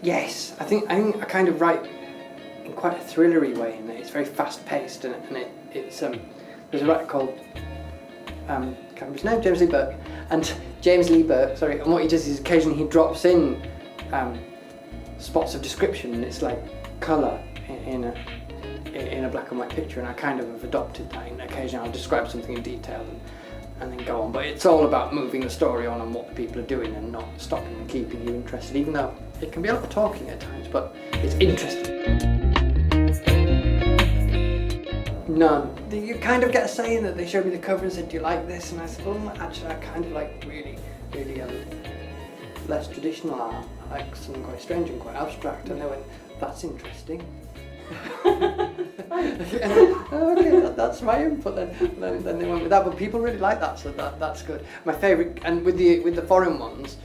Yes, I think I kind of write in quite a thrillery way in that it's very fast paced and it's there's a writer called can't remember his name, James Lee Burke, and and what he does is occasionally he drops in spots of description, and it's like colour in a black and white picture, and I kind of have adopted that. And occasionally I'll describe something in detail and then go on, but it's all about moving the story on and what the people are doing and not stopping and keeping you interested, even though it can be a lot of talking at times, but it's interesting. None. You kind of get a saying that they showed me the cover and said, "Do you like this?" And I said, "Well, actually, I kind of like really less traditional art. I like something quite strange and quite abstract." And they went, "That's interesting." Okay, that's my input then they went with that, but people really like that, so that's good. My favourite, and with the foreign ones,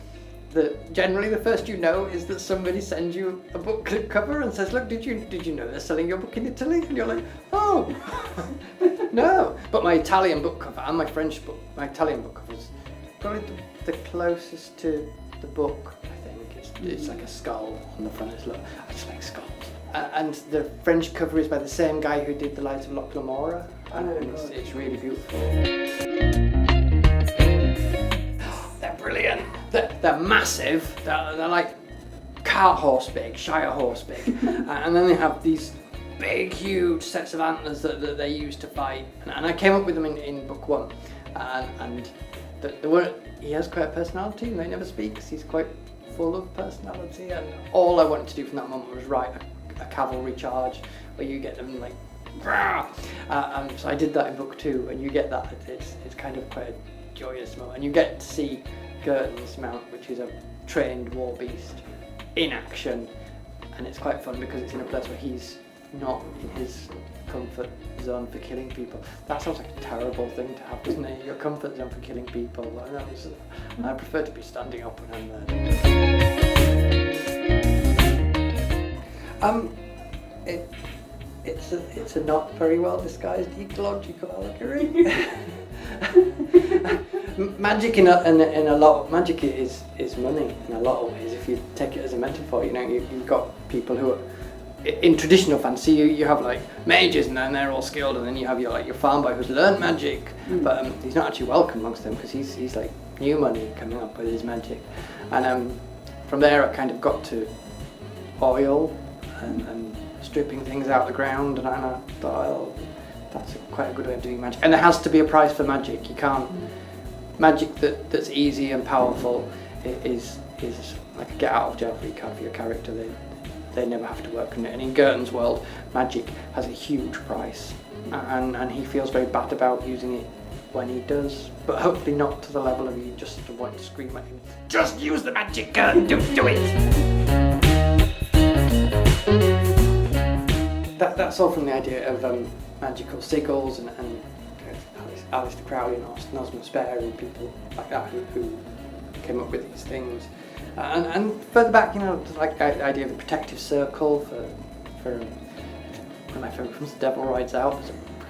generally the first is that somebody sends you a book cover and says, "Look, did you know they're selling your book in Italy?" And you're like, "Oh, no." But my Italian book cover and my Italian book cover is probably the closest to the book. I think it's like a skull on the front. I just like skulls. And the French cover is by the same guy who did The Light of Loch Lamora, and it's really beautiful. They're brilliant. They're massive. They're like cart horse big, Shire horse big, and then they have these big, huge sets of antlers that they use to fight. And I came up with them in book one, and he has quite a personality, and they never speak because he's quite full of personality. And all I wanted to do from that moment was write a cavalry charge where you get them like, so I did that in book two, and you get that. It's kind of quite a joyous moment, and you get to see Girton's mount, which is a trained war beast, in action, and it's quite fun because it's in a place where he's not in his comfort zone for killing people. That sounds like a terrible thing to have, doesn't it? Your comfort zone for killing people. I prefer to be standing up when I'm there. It's a not very well disguised ecological allegory. Magic in a lot of magic is money in a lot of ways. If you take it as a metaphor, you've got people who are in traditional fantasy. You have like mages, and then they're all skilled, and then you have your farm boy who's learned magic, but he's not actually welcome amongst them because he's like new money coming up with his magic. And from there I kind of got to oil and stripping things out of the ground, and I thought, oh, that's quite a good way of doing magic. And there has to be a price for magic. You can't magic that's easy and powerful is like a get out of jail free card for your character. They never have to work. And in Girton's world, magic has a huge price, and he feels very bad about using it when he does, but hopefully not to the level of you just want to scream at him, "Just use the magic, Girton, do it!" That's all from the idea of magical sigils and Alistair Crowley and Austin Osman Spare and people like that who came up with these things. And further back, like the idea of the protective circle for one of my favourite films, The Devil Rides Out.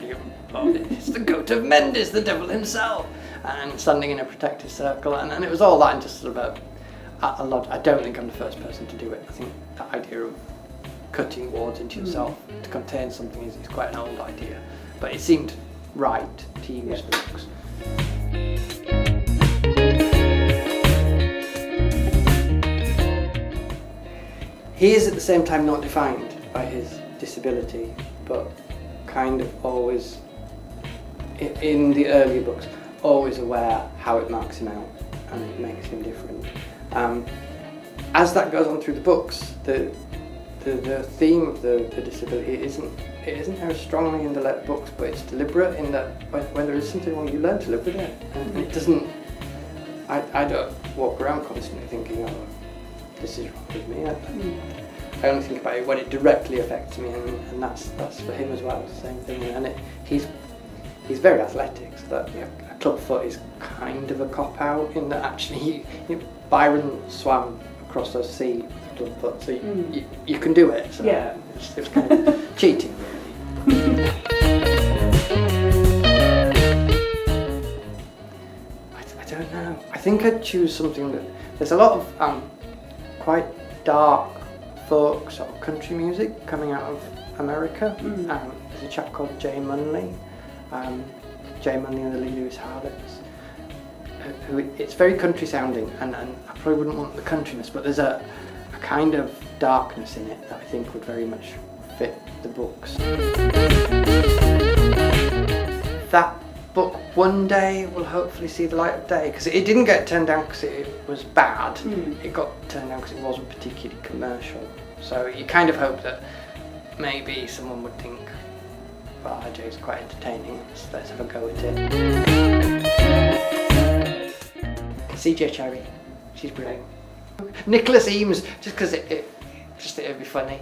It's the goat of Mendes, the devil himself, and standing in a protective circle, and it was all that, and just sort of a lot. I don't think I'm the first person to do it. I think that idea of cutting wards into yourself to contain something is quite an old idea, but it seemed right to use the books. He is at the same time not defined by his disability, but kind of always, in the earlier books, always aware how it marks him out and it makes him different. As that goes on through the books, the theme of the disability isn't as strongly in the later books, but it's deliberate in that when there is something wrong, you learn to live with it, and it doesn't. I don't walk around constantly thinking, "Oh, this is wrong with me." I only think about it when it directly affects me, and that's for him as well. It's the same thing, and he's very athletic, so that a club foot is kind of a cop out in that actually Byron swam across the sea with a club foot, so you can do it. So it's kind of cheating, really. I don't know. I think I'd choose something that there's a lot of quite dark folk sort of country music coming out of America. There's a chap called Jay Munley, Jay Munley and the Lee Lewis Harlots. Who it's very country sounding, and I probably wouldn't want the countryness, but there's a kind of darkness in it that I think would very much fit the books. That book one day will hopefully see the light of day, because it didn't get turned down because it was bad. It got turned down because it wasn't particularly commercial. So you kind of hope that maybe someone would think, well, RJ's quite entertaining, so let's have a go at it. CJ Cherry, she's brilliant. Nicholas Eames, just because it would be funny.